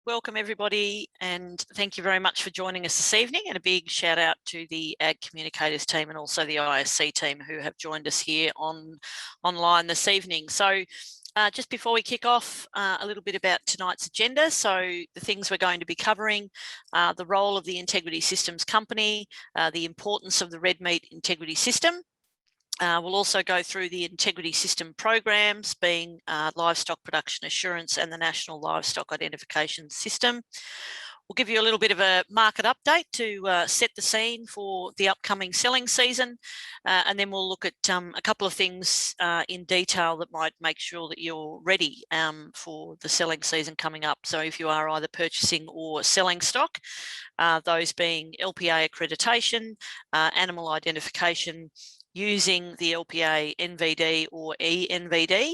Welcome everybody, and thank you very much for joining us this evening, and a big shout out to the Ag Communicators team and also the ISC team who have joined us here online this evening. So just before we kick off, a little bit about tonight's agenda. So the things we're going to be covering, the role of the Integrity Systems Company, the importance of the red meat integrity system. We'll also go through the integrity system programs, being livestock production assurance and the National Livestock Identification System. We'll give you a little bit of a market update to set the scene for the upcoming selling season, and then we'll look at a couple of things in detail that might make sure that you're ready for the selling season coming up. So if you are either purchasing or selling stock, those being LPA accreditation, animal identification, using the LPA NVD or ENVD,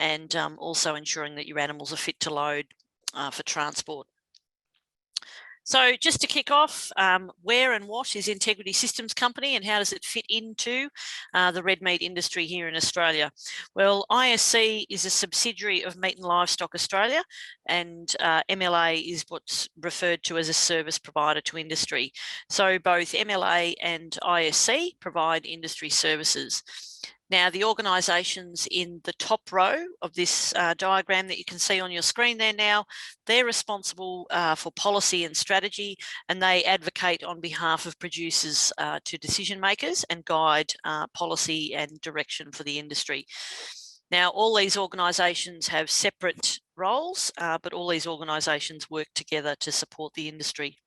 and also ensuring that your animals are fit to load for transport. So just to kick off, where and what is Integrity Systems Company and how does it fit into the red meat industry here in Australia? Well, ISC is a subsidiary of Meat and Livestock Australia, and MLA is what's referred to as a service provider to industry. So both MLA and ISC provide industry services. Now, the organisations in the top row of this diagram that you can see on your screen there now, they're responsible for policy and strategy, and they advocate on behalf of producers to decision makers and guide policy and direction for the industry. Now, all these organisations have separate roles, but all these organisations work together to support the industry.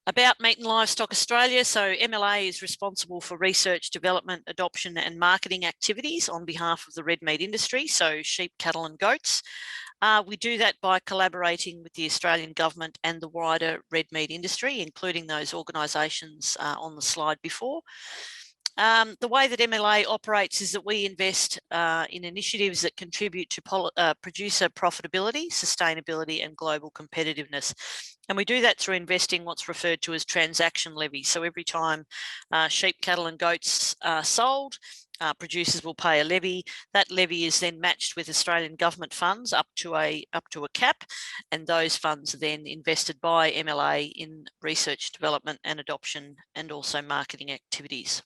About Meat and Livestock Australia, so MLA is responsible for research, development, adoption and marketing activities on behalf of the red meat industry, so sheep, cattle and goats. We do that by collaborating with the Australian government and the wider red meat industry, including those organisations on the slide before. The way that MLA operates is that we invest in initiatives that contribute to producer profitability, sustainability and global competitiveness. And we do that through investing what's referred to as transaction levies. So every time sheep, cattle and goats are sold, producers will pay a levy. That levy is then matched with Australian government funds up to a cap, and those funds are then invested by MLA in research, development and adoption and also marketing activities.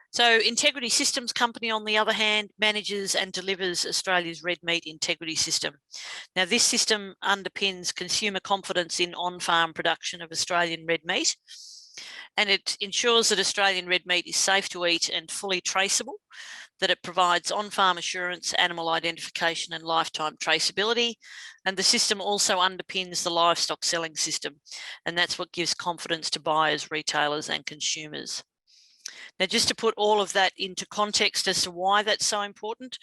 So Integrity Systems Company, on the other hand, manages and delivers Australia's red meat integrity system. Now, this system underpins consumer confidence in on-farm production of Australian red meat, and it ensures that Australian red meat is safe to eat and fully traceable, that it provides on-farm assurance, animal identification and lifetime traceability, and the system also underpins the livestock selling system, and that's what gives confidence to buyers, retailers and consumers. Now, just to put all of that into context as to why that's so important,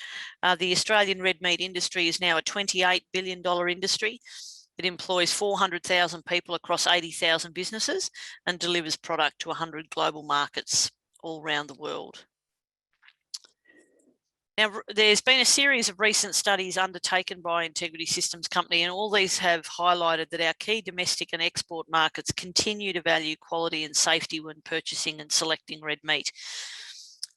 the Australian red meat industry is now a $28 billion industry. It employs 400,000 people across 80,000 businesses and delivers product to 100 global markets all around the world. Now, there's been a series of recent studies undertaken by Integrity Systems Company, and all these have highlighted that our key domestic and export markets continue to value quality and safety when purchasing and selecting red meat.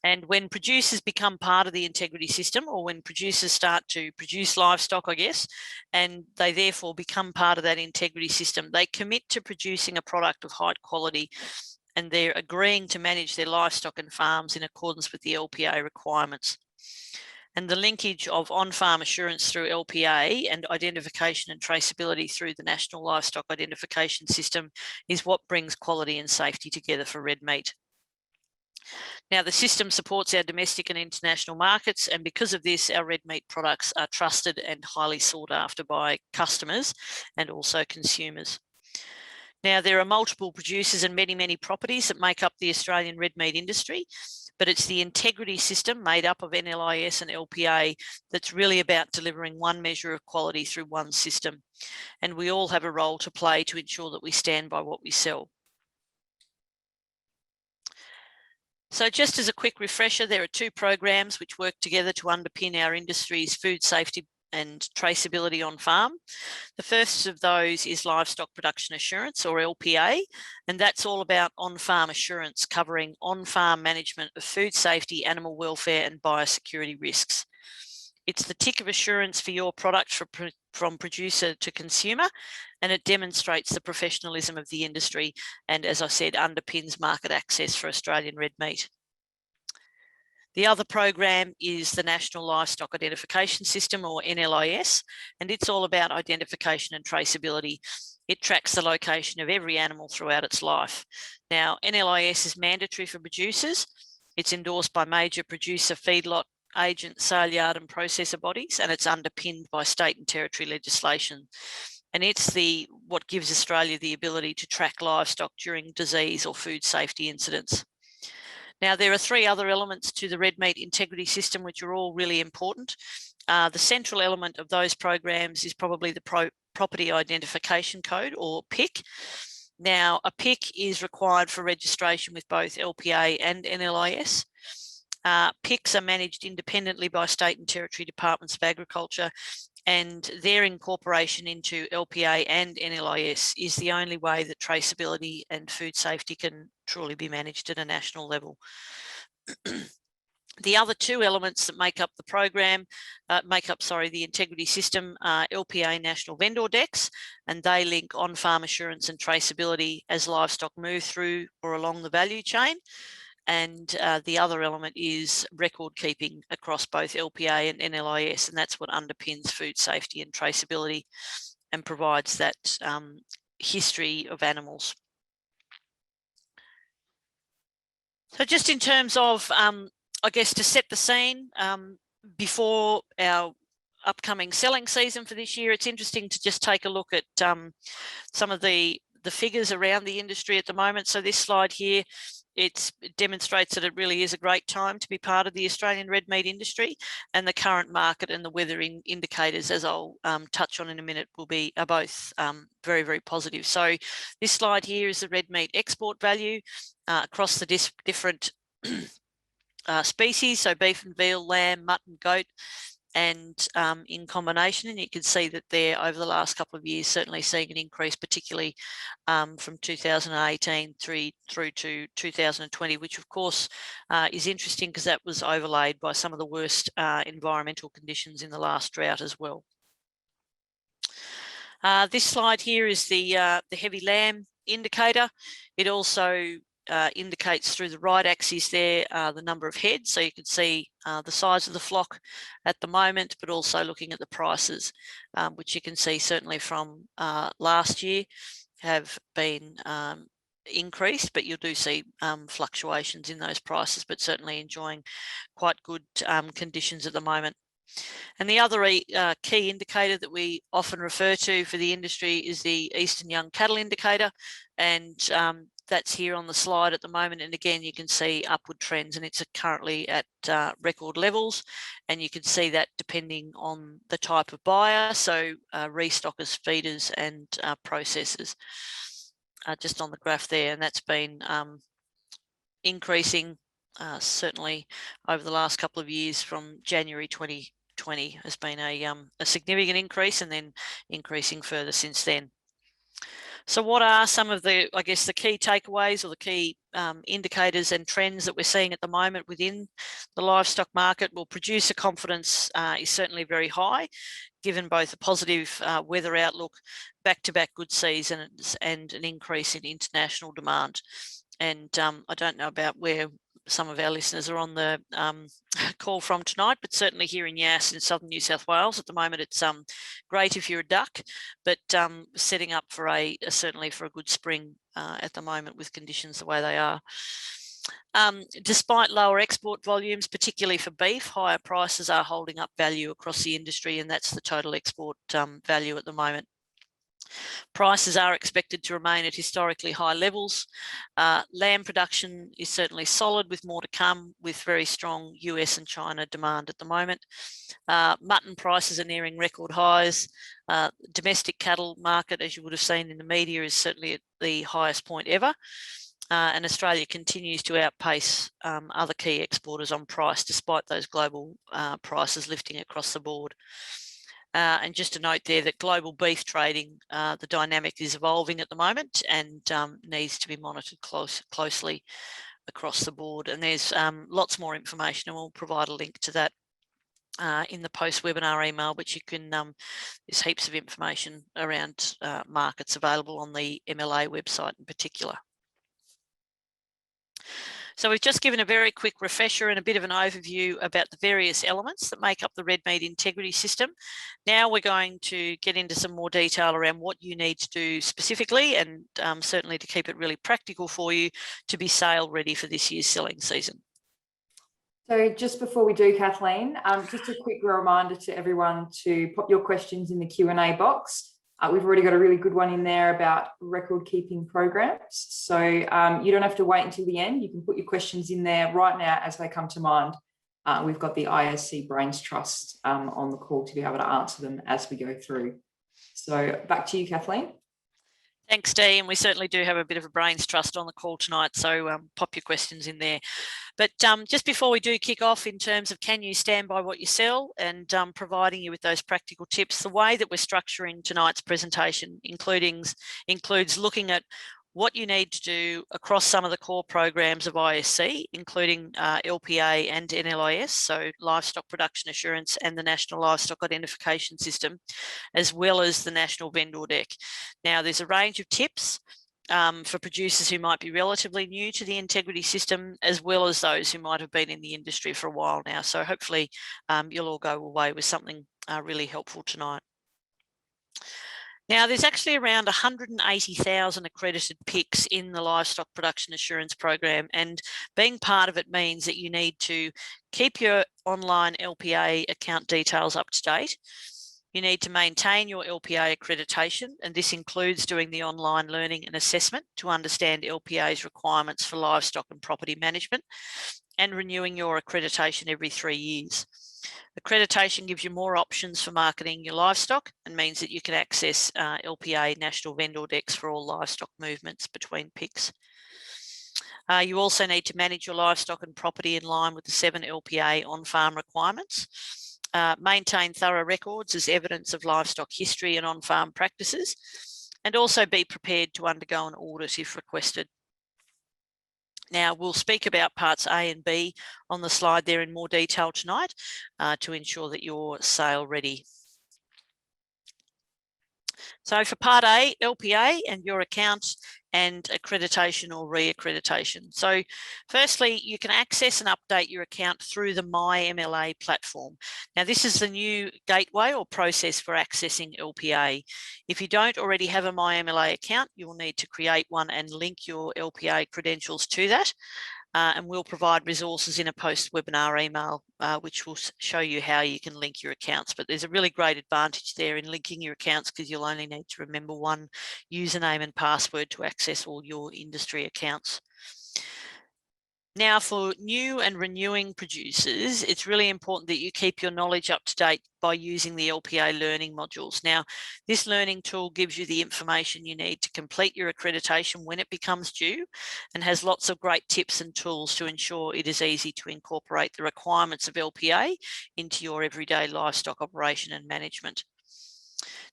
And when producers become part of the integrity system, or when producers start to produce livestock, I guess, and they therefore become part of that integrity system, they commit to producing a product of high quality, and they're agreeing to manage their livestock and farms in accordance with the LPA requirements. And the linkage of on-farm assurance through LPA and identification and traceability through the National Livestock Identification System is what brings quality and safety together for red meat. Now, the system supports our domestic and international markets, and because of this, our red meat products are trusted and highly sought after by customers and also consumers. Now, there are multiple producers and many properties that make up the Australian red meat industry, but it's the integrity system made up of NLIS and LPA that's really about delivering one measure of quality through one system. And we all have a role to play to ensure that we stand by what we sell. So just as a quick refresher, there are two programs which work together to underpin our industry's food safety and traceability on farm. The first of those is Livestock Production Assurance, or LPA, and that's all about on-farm assurance, covering on-farm management of food safety, animal welfare and biosecurity risks. It's the tick of assurance for your product from producer to consumer, and it demonstrates the professionalism of the industry and, as I said, underpins market access for Australian red meat. The other program is the National Livestock Identification System, or NLIS, and it's all about identification and traceability. It tracks the location of every animal throughout its life. Now, NLIS is mandatory for producers. It's endorsed by major producer, feedlot, agent, sale yard and processor bodies, and it's underpinned by state and territory legislation. And it's what gives Australia the ability to track livestock during disease or food safety incidents. Now, there are three other elements to the red meat integrity system, which are all really important. The central element of those programs is probably the Property Identification Code, or PIC. Now, a PIC is required for registration with both LPA and NLIS. PICs are managed independently by state and territory departments of agriculture, and their incorporation into LPA and NLIS is the only way that traceability and food safety can truly be managed at a national level. The other two elements that make up the program, the integrity system, are LPA National Vendor Decks, and they link on-farm assurance and traceability as livestock move through or along the value chain. And the other element is record keeping across both LPA and NLIS, and that's what underpins food safety and traceability and provides that history of animals. So just in terms of, I guess, to set the scene before our upcoming selling season for this year, it's interesting to just take a look at some of the figures around the industry at the moment. So this slide here, it demonstrates that it really is a great time to be part of the Australian red meat industry, and the current market and the weathering indicators, as I'll touch on in a minute, are both very, very positive. So this slide here is the red meat export value across the different species, so beef and veal, lamb, mutton, goat, and in combination. And you can see that there over the last couple of years, certainly seeing an increase, particularly from 2018 through to 2020, which of course is interesting because that was overlaid by some of the worst environmental conditions in the last drought as well. This slide here is the heavy lamb indicator. It also indicates through the right axis there the number of heads, so you can see the size of the flock at the moment, but also looking at the prices, which you can see certainly from last year have been increased, but you do see fluctuations in those prices, but certainly enjoying quite good conditions at the moment. And the other key indicator that we often refer to for the industry is the Eastern Young Cattle Indicator, and that's here on the slide at the moment. And again, you can see upward trends, and it's currently at record levels. And you can see that depending on the type of buyer, so restockers, feeders, and processors, just on the graph there. And that's been increasing certainly over the last couple of years. From January 2020 has been a significant increase, and then increasing further since then. So what are some of the, I guess, the key takeaways or the key indicators and trends that we're seeing at the moment within the livestock market? Well, producer confidence is certainly very high, given both a positive weather outlook, back-to-back good seasons, and an increase in international demand. And I don't know about where some of our listeners are on the call from tonight, but certainly here in Yass in southern New South Wales at the moment, it's great if you're a duck, but setting up for certainly for a good spring at the moment with conditions the way they are. Despite lower export volumes, particularly for beef, higher prices are holding up value across the industry, and that's the total export value at the moment. Prices are expected to remain at historically high levels. Lamb production is certainly solid, with more to come, with very strong US and China demand at the moment. Mutton prices are nearing record highs. Domestic cattle market, as you would have seen in the media, is certainly at the highest point ever. And Australia continues to outpace other key exporters on price, despite those global prices lifting across the board. And just a note there that global beef trading, the dynamic is evolving at the moment, and needs to be monitored closely across the board. And there's lots more information, and we'll provide a link to that in the post-webinar email, which you can, there's heaps of information around markets available on the MLA website in particular. So we've just given a very quick refresher and a bit of an overview about the various elements that make up the red meat integrity system. Now we're going to get into some more detail around what you need to do specifically, and certainly to keep it really practical for you to be sale ready for this year's selling season. So just before we do, Kathleen, just a quick reminder to everyone to pop your questions in the Q&A box. We've already got a really good one in there about record keeping programs. So you don't have to wait until the end. You can put your questions in there right now as they come to mind. We've got the ISC Brains Trust on the call to be able to answer them as we go through. So back to you, Kathleen. Thanks, Dee, and we certainly do have a bit of a brains trust on the call tonight, so pop your questions in there. But just before we do kick off, in terms of can you stand by what you sell, and providing you with those practical tips, the way that we're structuring tonight's presentation includes looking at what you need to do across some of the core programs of ISC, including LPA and NLIS, so Livestock Production Assurance and the National Livestock Identification System, as well as the National Vendor Deck. Now, there's a range of tips for producers who might be relatively new to the integrity system, as well as those who might have been in the industry for a while now. So hopefully you'll all go away with something really helpful tonight. Now, there's actually around 180,000 accredited PICs in the Livestock Production Assurance Program, and being part of it means that you need to keep your online LPA account details up to date. You need to maintain your LPA accreditation, and this includes doing the online learning and assessment to understand LPA's requirements for livestock and property management, and renewing your accreditation every 3 years. Accreditation gives you more options for marketing your livestock and means that you can access LPA national vendor decks for all livestock movements between PICs. You also need to manage your livestock and property in line with the 7 LPA on-farm requirements. Maintain thorough records as evidence of livestock history and on-farm practices, and also be prepared to undergo an audit if requested. Now, we'll speak about parts A and B on the slide there in more detail tonight to ensure that you're sale ready. So for part A, LPA and your account and accreditation or re-accreditation. So firstly, you can access and update your account through the MyMLA platform. Now, this is the new gateway or process for accessing LPA. If you don't already have a MyMLA account, you will need to create one and link your LPA credentials to that. And we'll provide resources in a post-webinar email, which will show you how you can link your accounts. But there's a really great advantage there in linking your accounts, because you'll only need to remember one username and password to access all your industry accounts. Now, for new and renewing producers, it's really important that you keep your knowledge up to date by using the LPA learning modules. Now, this learning tool gives you the information you need to complete your accreditation when it becomes due, and has lots of great tips and tools to ensure it is easy to incorporate the requirements of LPA into your everyday livestock operation and management.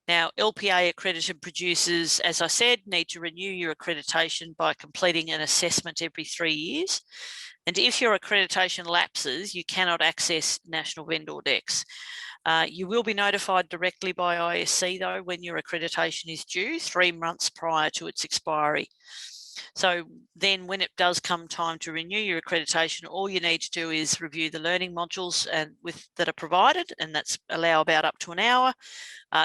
Now, LPA accredited producers, as I said, need to renew your accreditation by completing an assessment every 3 years. And if your accreditation lapses, you cannot access national vendor decks. You will be notified directly by ISC, though, when your accreditation is due 3 months prior to its expiry. So then when it does come time to renew your accreditation, all you need to do is review the learning modules that are provided, and that's allow about up to an hour,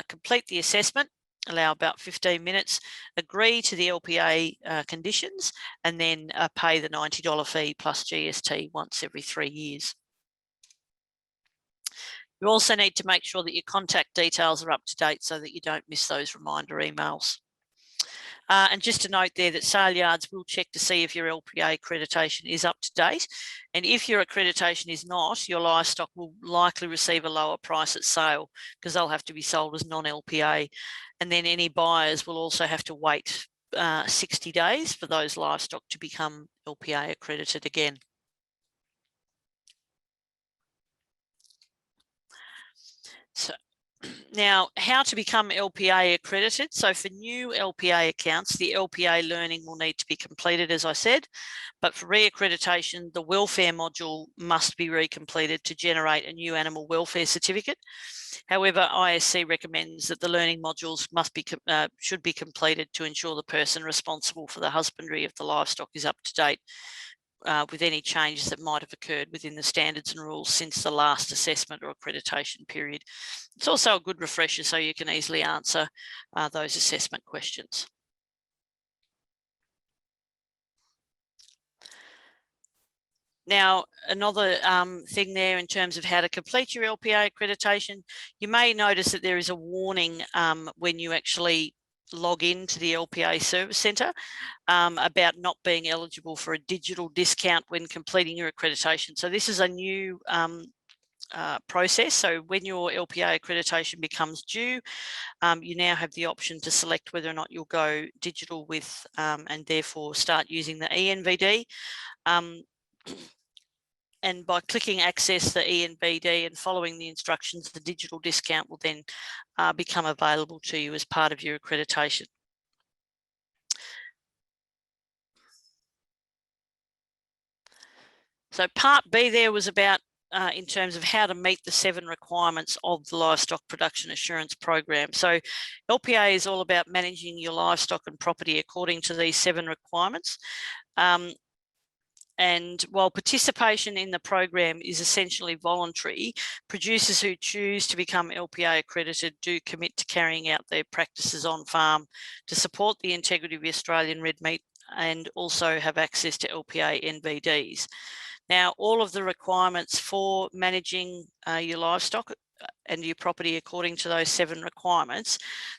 complete the assessment, allow about 15 minutes, agree to the LPA conditions, and then pay the $90 fee plus GST once every 3 years. You also need to make sure that your contact details are up to date so that you don't miss those reminder emails. And just to note there that sale yards will check to see if your LPA accreditation is up to date. And if your accreditation is not, your livestock will likely receive a lower price at sale, because they'll have to be sold as non-LPA. And then any buyers will also have to wait 60 days for those livestock to become LPA accredited again. So Now, how to become LPA accredited. So for new LPA accounts, the LPA learning will need to be completed, as I said, but for reaccreditation, the welfare module must be recompleted to generate a new animal welfare certificate. However, ISC recommends that the learning modules should be completed to ensure the person responsible for the husbandry of the livestock is up to date with any changes that might have occurred within the standards and rules since the last assessment or accreditation period. It's also a good refresher so you can easily answer those assessment questions. Now, another thing there in terms of how to complete your LPA accreditation, you may notice that there is a warning when you actually log into the LPA Service Centre about not being eligible for a digital discount when completing your accreditation. So this is a new process. So when your LPA accreditation becomes due, you now have the option to select whether or not you'll go digital with and therefore start using the ENVD. And by clicking access the ENVD and following the instructions, the digital discount will then become available to you as part of your accreditation. So part B there was about in terms of how to meet the 7 requirements of the Livestock Production Assurance Program. So LPA is all about managing your livestock and property according to these 7 requirements. And while participation in the program is essentially voluntary, producers who choose to become LPA accredited do commit to carrying out their practices on farm to support the integrity of Australian red meat and also have access to LPA NVDs. Now, all of the requirements for managing your livestock and your property according to those 7 requirements,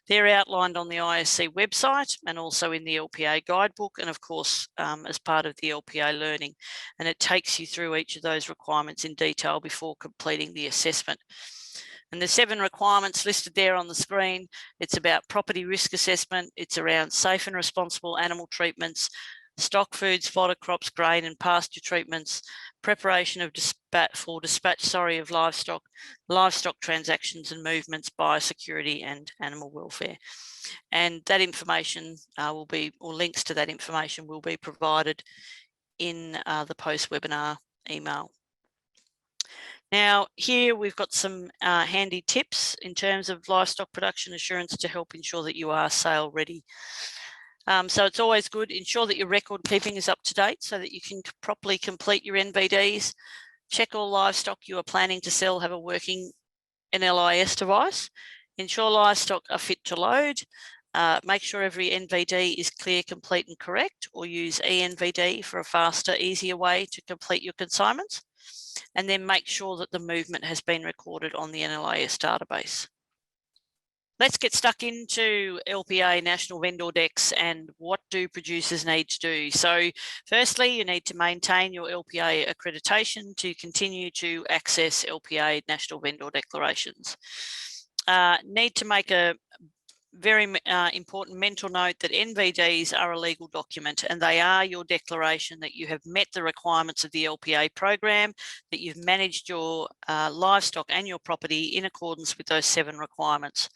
they're outlined on the ISC website and also in the LPA guidebook and of course as part of the LPA learning, and it takes you through each of those requirements in detail before completing the assessment. And the 7 requirements listed there on the screen, it's about property risk assessment, it's around safe and responsible animal treatments, stock foods, fodder crops, grain and pasture treatments, preparation of dispatch of livestock transactions and movements, biosecurity and animal welfare. And that information links to that information will be provided in the post-webinar email. Now, here we've got some handy tips in terms of livestock production assurance to help ensure that you are sale ready. So it's always good, ensure that your record keeping is up to date so that you can properly complete your NVDs. Check all livestock you are planning to sell have a working NLIS device. Ensure livestock are fit to load. Make sure every NVD is clear, complete and correct, or use ENVD for a faster, easier way to complete your consignments. And then make sure that the movement has been recorded on the NLIS database. Let's get stuck into LPA national vendor decks and what do producers need to do. So firstly, you need to maintain your LPA accreditation to continue to access LPA national vendor declarations. Need to make a very important mental note that NVDs are a legal document and they are your declaration that you have met the requirements of the LPA program, that you've managed your livestock and your property in accordance with those 7 requirements.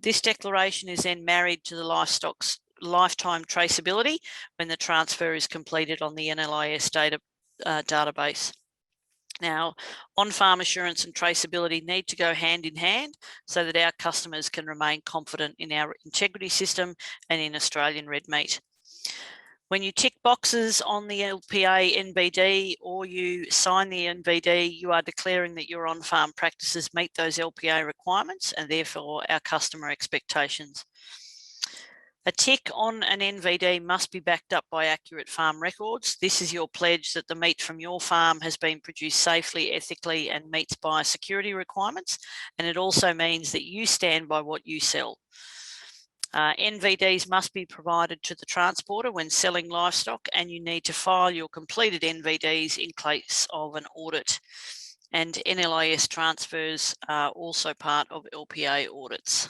This declaration is then married to the livestock's lifetime traceability when the transfer is completed on the NLIS database. Now, on-farm assurance and traceability need to go hand in hand so that our customers can remain confident in our integrity system and in Australian red meat. When you tick boxes on the LPA NVD or you sign the NVD, you are declaring that your on-farm practices meet those LPA requirements and therefore our customer expectations. A tick on an NVD must be backed up by accurate farm records. This is your pledge that the meat from your farm has been produced safely, ethically, and meets biosecurity requirements. And it also means that you stand by what you sell. NVDs must be provided to the transporter when selling livestock, and you need to file your completed NVDs in case of an audit. And NLIS transfers are also part of LPA audits.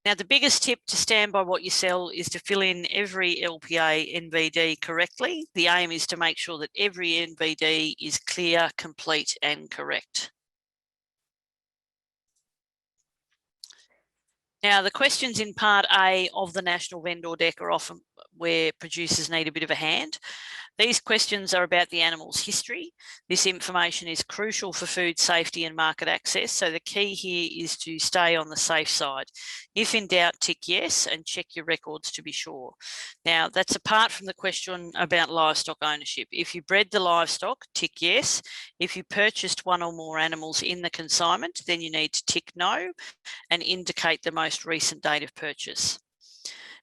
Now, the biggest tip to stand by what you sell is to fill in every LPA NVD correctly. The aim is to make sure that every NVD is clear, complete, and correct. Now, the questions in Part A of the National Vendor Deck are often where producers need a bit of a hand. These questions are about the animal's history. This information is crucial for food safety and market access, so the key here is to stay on the safe side. If in doubt, tick yes and check your records to be sure. Now, that's apart from the question about livestock ownership. If you bred the livestock, tick yes. If you purchased one or more animals in the consignment, then you need to tick no and indicate the most recent date of purchase.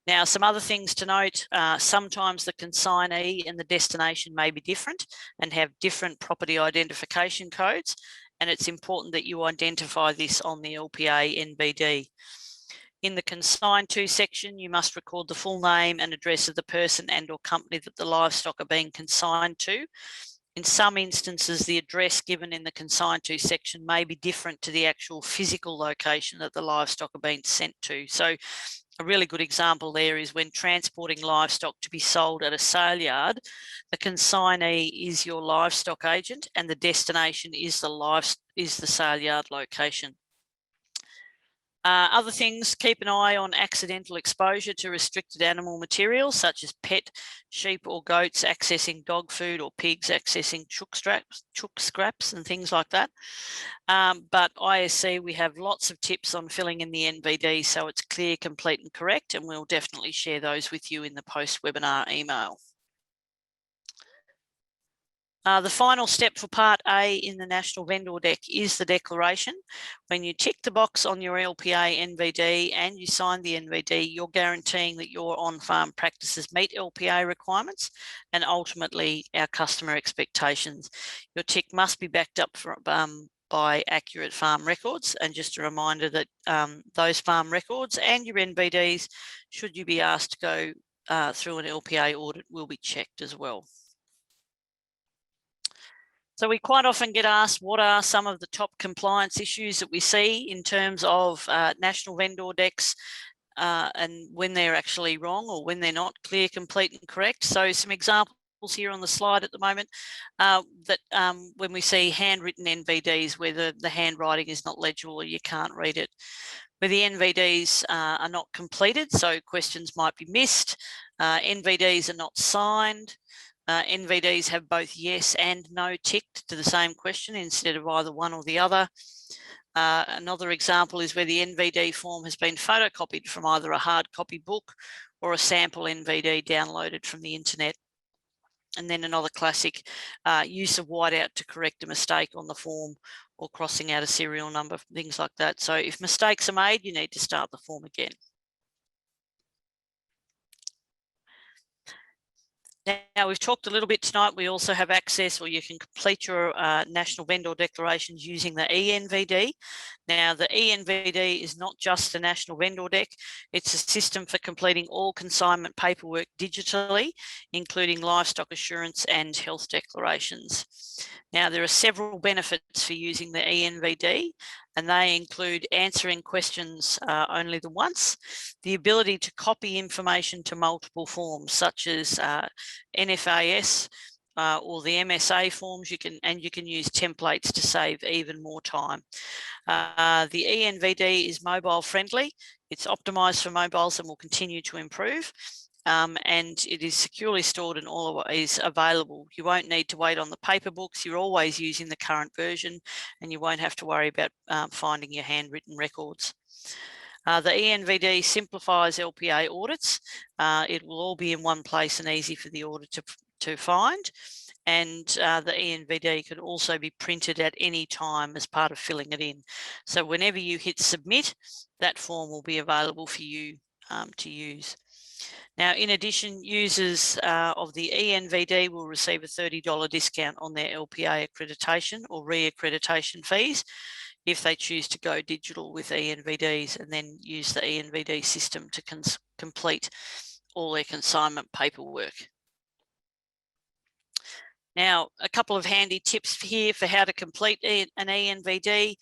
Now, some other things to note, sometimes the consignee and the destination may be different and have different property identification codes, and it's important that you identify this on the LPA NVD. In the consigned to section, you must record the full name and address of the person and or company that the livestock are being consigned to. In some instances, the address given in the consigned to section may be different to the actual physical location that the livestock are being sent to. So a really good example there is when transporting livestock to be sold at a sale yard, the consignee is your livestock agent and the destination is the sale yard location. Other things, keep an eye on accidental exposure to restricted animal materials such as pet, sheep or goats accessing dog food or pigs accessing chook scraps and things like that. But ISC, we have lots of tips on filling in the NVD so it's clear, complete and correct, and we'll definitely share those with you in the post-webinar email. The final step for Part A in the National Vendor Deck is the declaration. When you tick the box on your LPA NVD and you sign the NVD, you're guaranteeing that your on-farm practices meet LPA requirements and ultimately our customer expectations. Your tick must be backed up by accurate farm records, and just a reminder that those farm records and your NVDs, should you be asked to go through an LPA audit, will be checked as well. So we quite often get asked what are some of the top compliance issues that we see in terms of national vendor decks and when they're actually wrong or when they're not clear, complete and correct. So some examples here on the slide at the moment when we see handwritten NVDs where the handwriting is not legible or you can't read it, where the NVDs are not completed, so questions might be missed, NVDs are not signed, NVDs have both yes and no ticked to the same question instead of either one or the other. Another example is where the NVD form has been photocopied from either a hard copy book or a sample NVD downloaded from the internet. And then another classic, use of whiteout to correct a mistake on the form or crossing out a serial number, things like that. So if mistakes are made, you need to start the form again. Now, we've talked a little bit tonight. We also have access, or you can complete your national vendor declarations using the ENVD. Now, the ENVD is not just a national vendor deck. It's a system for completing all consignment paperwork digitally, including livestock assurance and health declarations. Now, there are several benefits for using the ENVD, and they include answering questions only the once, the ability to copy information to multiple forms, such as NFAS or the MSA forms. You can use templates to save even more time. The ENVD is mobile friendly. It's optimized for mobiles and will continue to improve. And it is securely stored and always available. You won't need to wait on the paper books. You're always using the current version and you won't have to worry about finding your handwritten records. The ENVD simplifies LPA audits. It will all be in one place and easy for the auditor to find. And the ENVD could also be printed at any time as part of filling it in. So whenever you hit submit, that form will be available for you to use. Now, in addition, users of the ENVD will receive a $30 discount on their LPA accreditation or re-accreditation fees if they choose to go digital with ENVDs and then use the ENVD system to complete all their consignment paperwork. Now, a couple of handy tips here for how to complete an ENVD.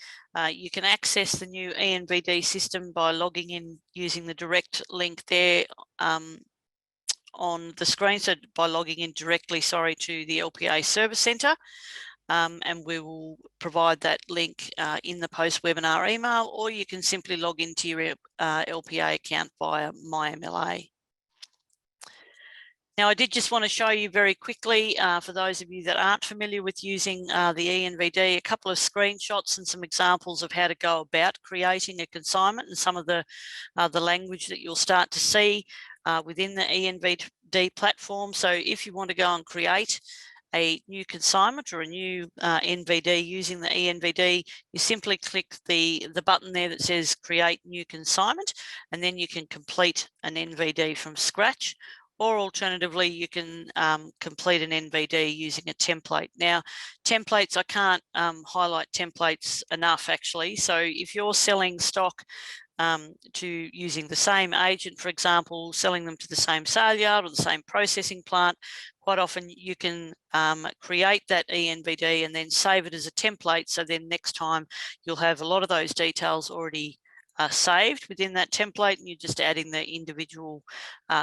You can access the new ENVD system by logging in using the direct link there on the screen. So by logging in directly, to the LPA Service Centre. And we will provide that link in the post-webinar email, or you can simply log into your LPA account via MyMLA. Now, I did just want to show you very quickly, for those of you that aren't familiar with using the ENVD, a couple of screenshots and some examples of how to go about creating a consignment and some of the language that you'll start to see within the ENVD platform. So if you want to go and create a new consignment or a new NVD using the ENVD, you simply click the button there that says create new consignment, and then you can complete an NVD from scratch. Or alternatively, you can complete an NVD using a template. Now, templates, I can't highlight templates enough actually. So if you're selling stock to using the same agent, for example, selling them to the same sale yard or the same processing plant, quite often you can create that ENVD and then save it as a template. So then next time you'll have a lot of those details already saved within that template, and you're just adding the individual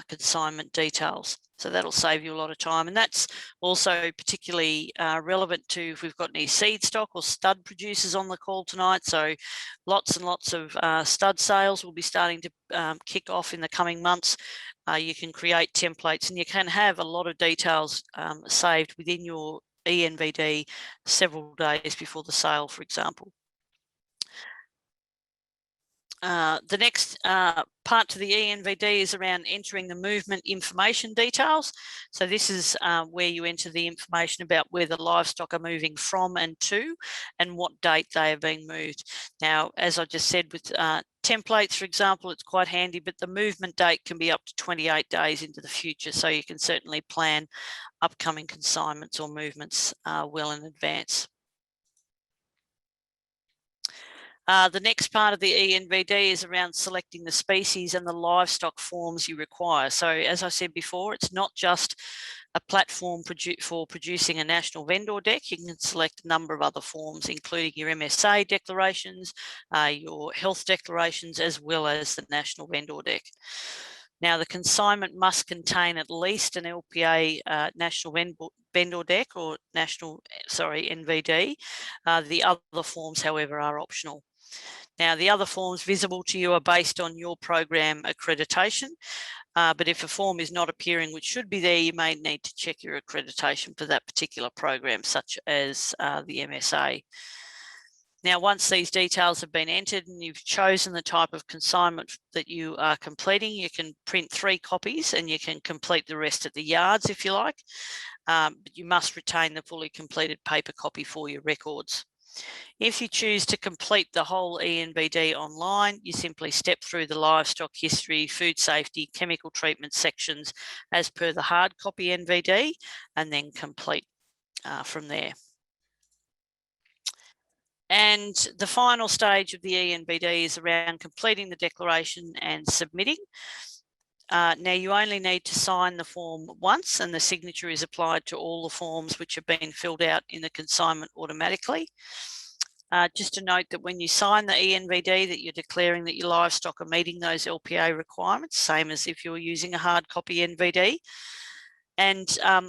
consignment details. So that'll save you a lot of time. And that's also particularly relevant to if we've got any seed stock or stud producers on the call tonight. So lots and lots of stud sales will be starting to kick off in the coming months. You can create templates and you can have a lot of details saved within your ENVD several days before the sale, for example. The next part to the ENVD is around entering the movement information details. So this is where you enter the information about where the livestock are moving from and to, and what date they are being moved. Now, as I just said, with templates, for example, it's quite handy, but the movement date can be up to 28 days into the future. So you can certainly plan upcoming consignments or movements well in advance. The next part of the ENVD is around selecting the species and the livestock forms you require. So as I said before, it's not just a platform for producing a national vendor deck. You can select a number of other forms, including your MSA declarations, your health declarations, as well as the national vendor deck. Now, the consignment must contain at least an LPA national vendor deck or NVD. The other forms, however, are optional. Now, the other forms visible to you are based on your program accreditation, but if a form is not appearing which should be there, you may need to check your accreditation for that particular program, such as the MSA. Now, once these details have been entered and you've chosen the type of consignment that you are completing, you can print 3 copies and you can complete the rest at the yards if you like, but you must retain the fully completed paper copy for your records. If you choose to complete the whole ENVD online, you simply step through the livestock history, food safety, chemical treatment sections as per the hard copy NVD, and then complete from there. And the final stage of the ENVD is around completing the declaration and submitting. Now, you only need to sign the form once, and the signature is applied to all the forms which have been filled out in the consignment automatically. Just to note that when you sign the ENVD, that you're declaring that your livestock are meeting those LPA requirements, same as if you're using a hard copy NVD. And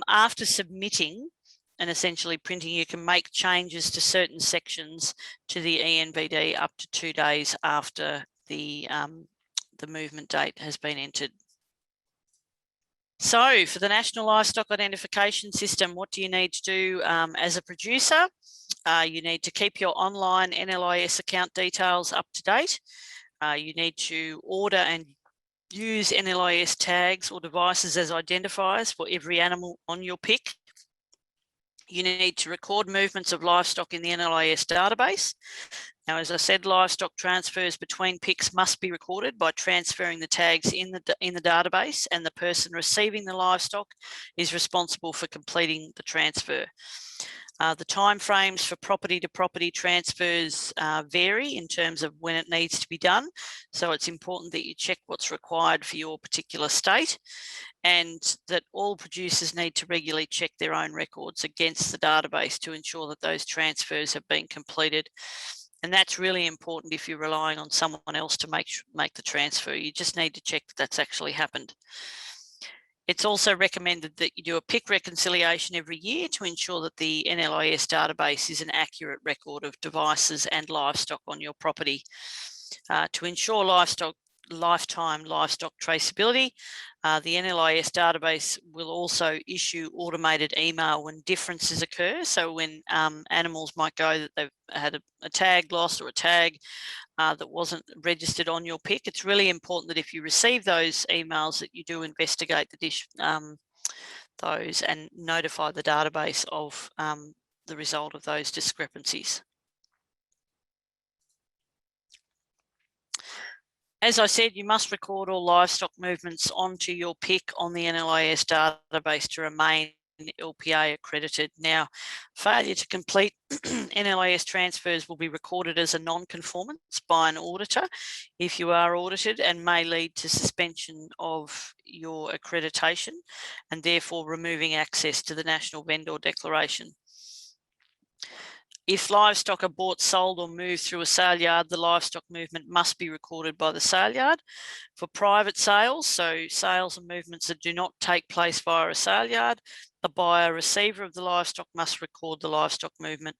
after submitting and essentially printing, you can make changes to certain sections to the ENVD up to 2 days after the movement date has been entered. So for the National Livestock Identification System, what do you need to do as a producer? You need to keep your online NLIS account details up to date. You need to order and use NLIS tags or devices as identifiers for every animal on your pick. You need to record movements of livestock in the NLIS database. Now, as I said, livestock transfers between picks must be recorded by transferring the tags in the database, and the person receiving the livestock is responsible for completing the transfer. The timeframes for property to property transfers vary in terms of when it needs to be done. So it's important that you check what's required for your particular state. and that all producers need to regularly check their own records against the database to ensure that those transfers have been completed. And that's really important if you're relying on someone else to make the transfer. You just need to check that that's actually happened. It's also recommended that you do a PIC reconciliation every year to ensure that the NLIS database is an accurate record of devices and livestock on your property. To ensure lifetime livestock traceability, the NLIS database will also issue automated email when differences occur. So when animals might go that they've had a tag lost or a tag that wasn't registered on your PIC, it's really important that if you receive those emails that you do investigate those and notify the database of the result of those discrepancies. As I said, you must record all livestock movements onto your PIC on the NLIS database to remain LPA accredited. Now, failure to complete NLIS transfers will be recorded as a non-conformance by an auditor if you are audited, and may lead to suspension of your accreditation and therefore removing access to the National Vendor Declaration. If livestock are bought, sold or moved through a sale yard, the livestock movement must be recorded by the sale yard. For private sales, so sales and movements that do not take place via a sale yard, the buyer receiver of the livestock must record the livestock movement.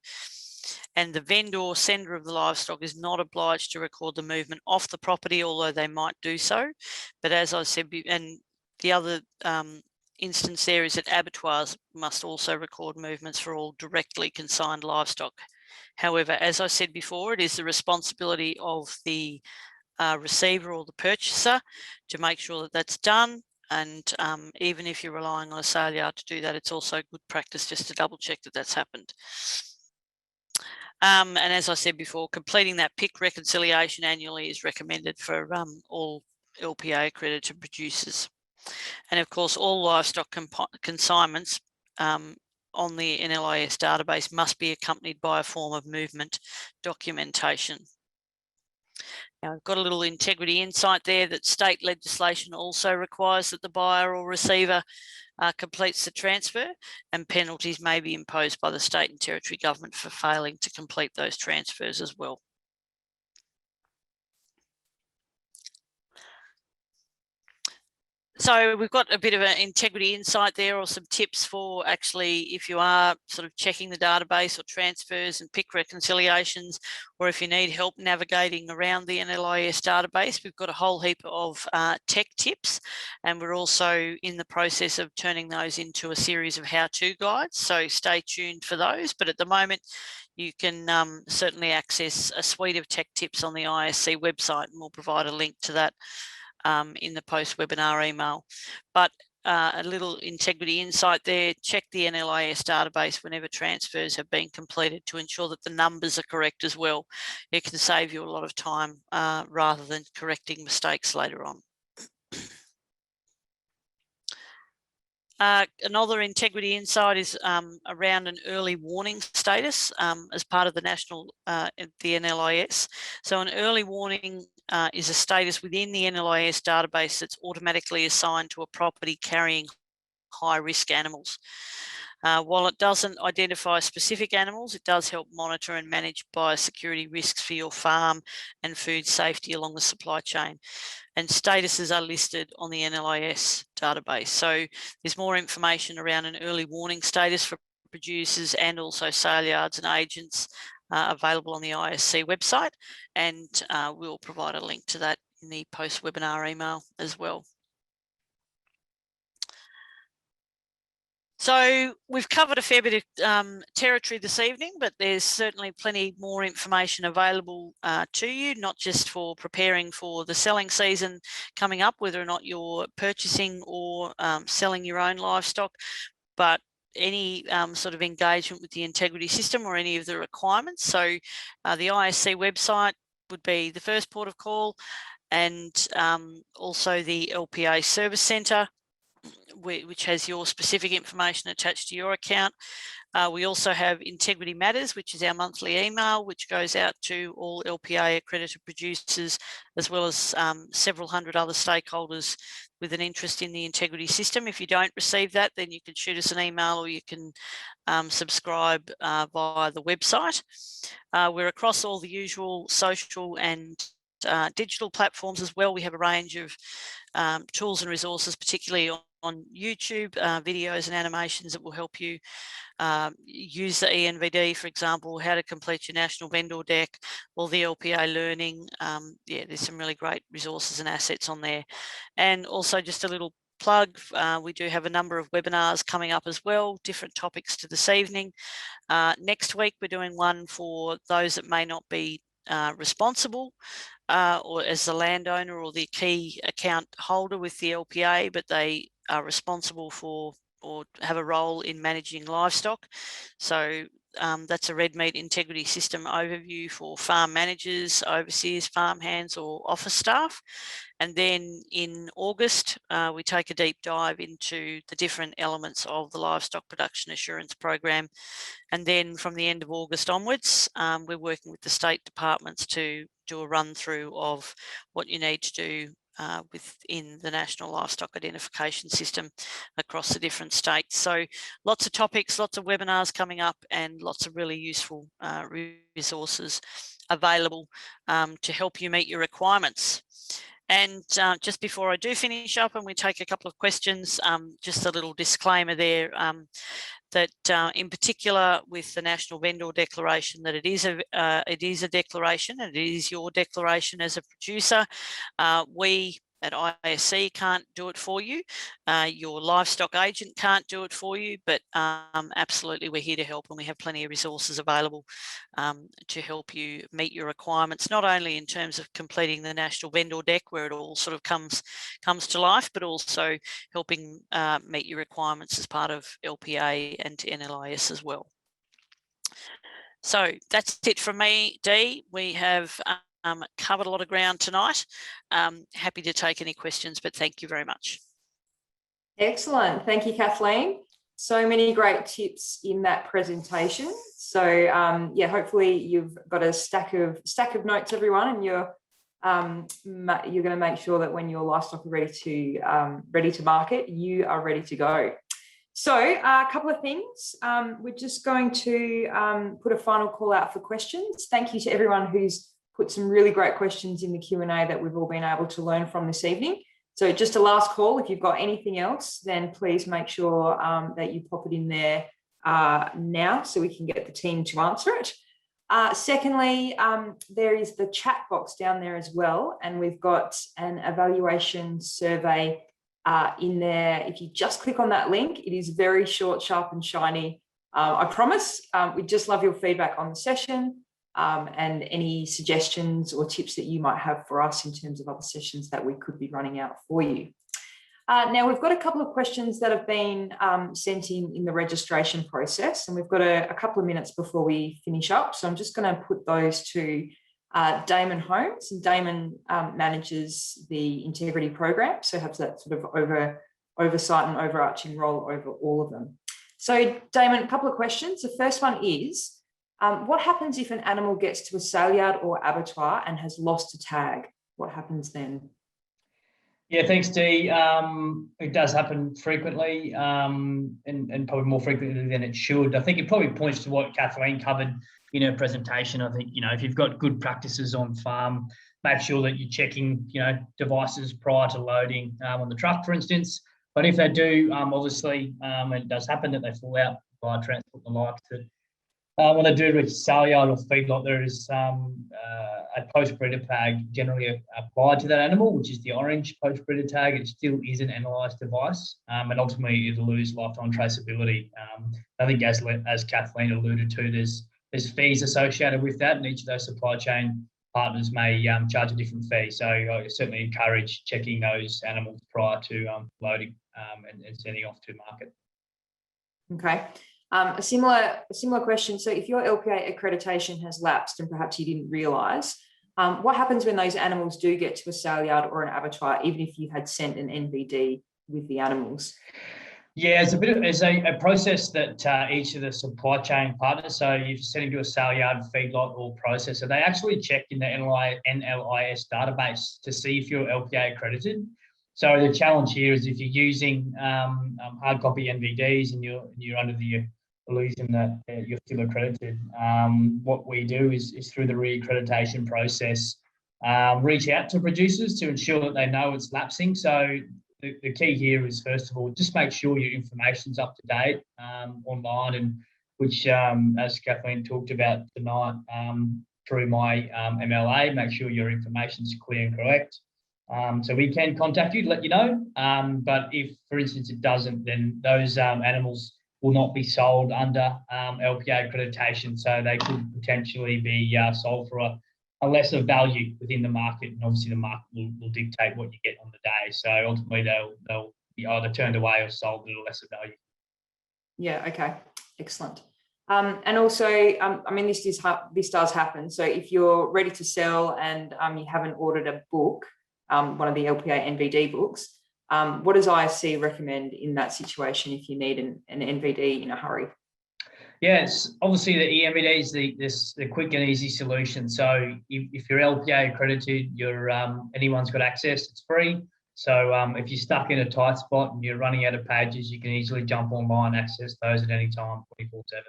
And the vendor or sender of the livestock is not obliged to record the movement off the property, although they might do so. But as I said, and the other instance there is that abattoirs must also record movements for all directly consigned livestock. However, as I said before, it is the responsibility of the receiver or the purchaser to make sure that that's done. And even if you're relying on a sale yard to do that, it's also good practice just to double check that that's happened. And as I said before, completing that PIC reconciliation annually is recommended for all LPA accredited producers. And of course, all livestock consignments on the NLIS database must be accompanied by a form of movement documentation. Now, I've got a little integrity insight there that state legislation also requires that the buyer or receiver completes the transfer, and penalties may be imposed by the state and territory government for failing to complete those transfers as well. So we've got a bit of an integrity insight there, or some tips for actually if you are sort of checking the database or transfers and PIC reconciliations, or if you need help navigating around the NLIS database, we've got a whole heap of tech tips, and we're also in the process of turning those into a series of how-to guides. So stay tuned for those. But at the moment, you can certainly access a suite of tech tips on the ISC website, and we'll provide a link to that in the post-webinar email. But a little integrity insight there, check the NLIS database whenever transfers have been completed to ensure that the numbers are correct as well. It can save you a lot of time rather than correcting mistakes later on. Another integrity insight is around an early warning status as part of the the NLIS. So an early warning is a status within the NLIS database that's automatically assigned to a property carrying high-risk animals. While it doesn't identify specific animals, it does help monitor and manage biosecurity risks for your farm and food safety along the supply chain. And statuses are listed on the NLIS database. So there's more information around an early warning status for producers and also sale yards and agents available on the ISC website. And we'll provide a link to that in the post-webinar email as well. So we've covered a fair bit of territory this evening, but there's certainly plenty more information available to you, not just for preparing for the selling season coming up, whether or not you're purchasing or selling your own livestock, but any sort of engagement with the integrity system or any of the requirements. So the ISC website would be the first port of call, and also the LPA Service Centre which has your specific information attached to your account. We also have Integrity Matters, which is our monthly email, which goes out to all LPA accredited producers, as well as several hundred other stakeholders with an interest in the integrity system. If you don't receive that, then you can shoot us an email, or you can subscribe via the website. We're across all the usual social and digital platforms as well. We have a range of tools and resources, particularly on YouTube, videos and animations that will help you use the ENVD, for example, how to complete your national vendor deck, or the LPA learning. Yeah, there's some really great resources and assets on there. And also just a little plug, we do have a number of webinars coming up as well, different topics to this evening. Next week, we're doing one for those that may not be responsible or as the landowner or the key account holder with the LPA, but they are responsible for or have a role in managing livestock. So that's a red meat integrity system overview for farm managers, overseers, farm hands or office staff. And then in August, we take a deep dive into the different elements of the livestock production assurance program. And then from the end of August onwards, we're working with the state departments to do a run through of what you need to do within the National Livestock Identification System across the different states. So lots of topics, lots of webinars coming up, and lots of really useful resources available to help you meet your requirements. And just before I do finish up and we take a couple of questions, just a little disclaimer there that in particular with the National Vendor Declaration, that it is a declaration, and it is your declaration as a producer. We at ISC can't do it for you. Your livestock agent can't do it for you, but absolutely we're here to help, and we have plenty of resources available to help you meet your requirements, not only in terms of completing the National Vendor Deck where it all sort of comes to life, but also helping meet your requirements as part of LPA and NLIS as well. So that's it from me, Dee. We have covered a lot of ground tonight. Happy to take any questions, but thank you very much. Excellent. Thank you, Kathleen. So many great tips in that presentation. So yeah, hopefully you've got a stack of notes, everyone, and you're going to make sure that when your livestock are ready to market, you are ready to go. So a couple of things. We're just going to put a final call out for questions. Thank you to everyone who's put some really great questions in the Q&A that we've all been able to learn from this evening. So just a last call, if you've got anything else, then please make sure that you pop it in there now so we can get the team to answer it. Secondly, there is the chat box down there as well, and we've got an evaluation survey in there. If you just click on that link, it is very short, sharp and shiny. I promise. We just love your feedback on the session. And any suggestions or tips that you might have for us in terms of other sessions that we could be running out for you. Now, we've got a couple of questions that have been sent in the registration process, and we've got a couple of minutes before we finish up. So I'm just going to put those to Damon Holmes. And Damon manages the integrity program, so has that sort of oversight and overarching role over all of them. So Damon, a couple of questions. The first one is, what happens if an animal gets to a sale yard or abattoir and has lost a tag? What happens then? Yeah, thanks, Dee. It does happen frequently, and probably more frequently than it should. I think it probably points to what Kathleen covered in her presentation. I think, if you've got good practices on farm, make sure that you're checking, devices prior to loading on the truck, for instance. But if they do, obviously, and it does happen that they fall out via transport and the like, that when they do reach sale yard or feedlot, there is a post-breeder tag generally applied to that animal, which is the orange post-breeder tag. It still is an analysed device, and ultimately it'll lose lifetime traceability. I think, as Kathleen alluded to, there's fees associated with that, and each of those supply chain partners may charge a different fee. So I certainly encourage checking those animals prior to loading and sending off to market. Okay. A similar question. So if your LPA accreditation has lapsed and perhaps you didn't realise, what happens when those animals do get to a sale yard or an abattoir, even if you had sent an NVD with the animals? Yeah, it's a process that each of the supply chain partners, so you're sending to a sale yard, feedlot, or processor, they actually check in the NLIS database to see if you're LPA accredited. So the challenge here is if you're using hard copy NVDs and you're under the illusion that you're still accredited, what we do is through the re-accreditation process, reach out to producers to ensure that they know it's lapsing. So the key here is, first of all, just make sure your information's up to date online, and which, as Kathleen talked about tonight, through my MLA, make sure your information's clear and correct. So we can contact you to let you know. But if, for instance, it doesn't, then those animals will not be sold under LPA accreditation. So they could potentially be sold for a lesser value within the market, and obviously the market will dictate what you get on the day. So ultimately they'll be either turned away or sold at a lesser value. Yeah, okay, excellent. And also, I mean, this does happen. So if you're ready to sell and you haven't ordered a book, one of the LPA NVD books, what does ISC recommend in that situation if you need an NVD in a hurry? Yes, obviously the EMVD is the quick and easy solution. So if you're LPA accredited, anyone's got access. It's free. So if you're stuck in a tight spot and you're running out of pages, you can easily jump online, access those at any time, 24/7.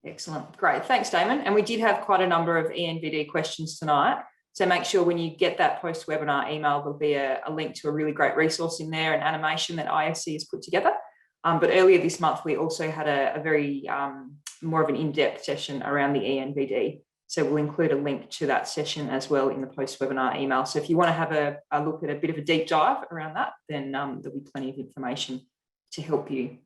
Excellent, great, thanks, Damon. And we did have quite a number of ENVD questions tonight. So make sure when you get that post-webinar email, there'll be a link to a really great resource in there, an animation that ISC has put together. But earlier this month, we also had a very more of an in-depth session around the ENVD. So we'll include a link to that session as well in the post-webinar email. So if you want to have a look at a bit of a deep dive around that, then there'll be plenty of information to help you.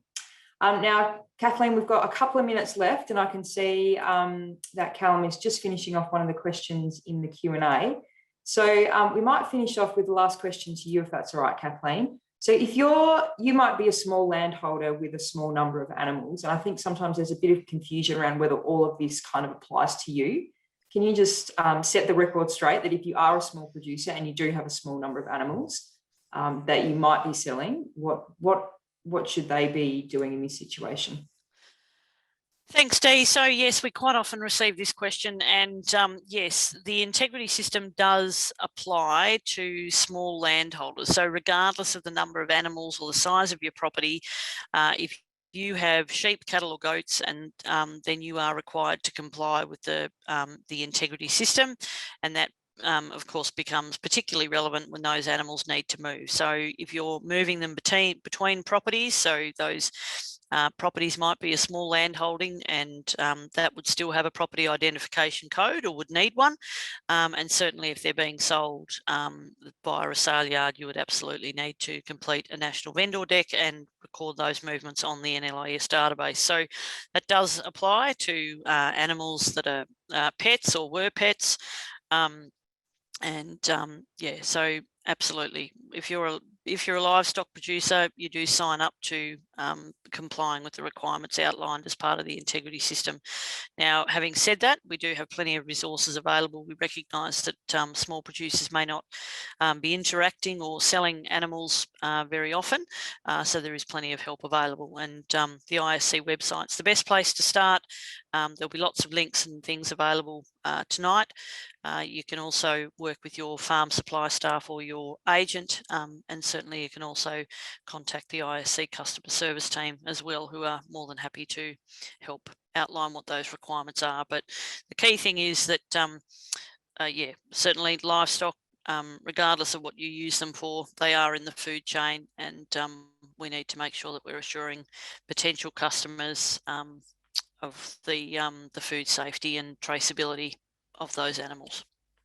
Now, Kathleen, we've got a couple of minutes left, and I can see that Callum is just finishing off one of the questions in the Q&A. So we might finish off with the last question to you, if that's all right, Kathleen. So if you might be a small landholder with a small number of animals, and I think sometimes there's a bit of confusion around whether all of this kind of applies to you. Can you just set the record straight that if you are a small producer and you do have a small number of animals that you might be selling, what should they be doing in this situation? Thanks, Dee. So yes, we quite often receive this question, and yes, the integrity system does apply to small landholders. So regardless of the number of animals or the size of your property, if you have sheep, cattle or goats, and then you are required to comply with the integrity system, and that of course becomes particularly relevant when those animals need to move. So if you're moving them between properties, so those properties might be a small land holding, and that would still have a property identification code or would need one. And certainly if they're being sold via a sale yard, you would absolutely need to complete a national vendor deck and record those movements on the NLIS database. So that does apply to animals that are pets or were pets. Yeah, so absolutely, if you're a livestock producer, you do sign up to complying with the requirements outlined as part of the integrity system. Now, having said that, we do have plenty of resources available. We recognise that small producers may not be interacting or selling animals very often, so there is plenty of help available, and the ISC website's the best place to start. There'll be lots of links and things available tonight. You can also work with your farm supply staff or your agent, and certainly you can also contact the ISC customer service team as well, who are more than happy to help outline what those requirements are. But the key thing is that, yeah, certainly livestock, regardless of what you use them for, they are in the food chain, and we need to make sure that we're assuring potential customers of the food safety and traceability of those animals.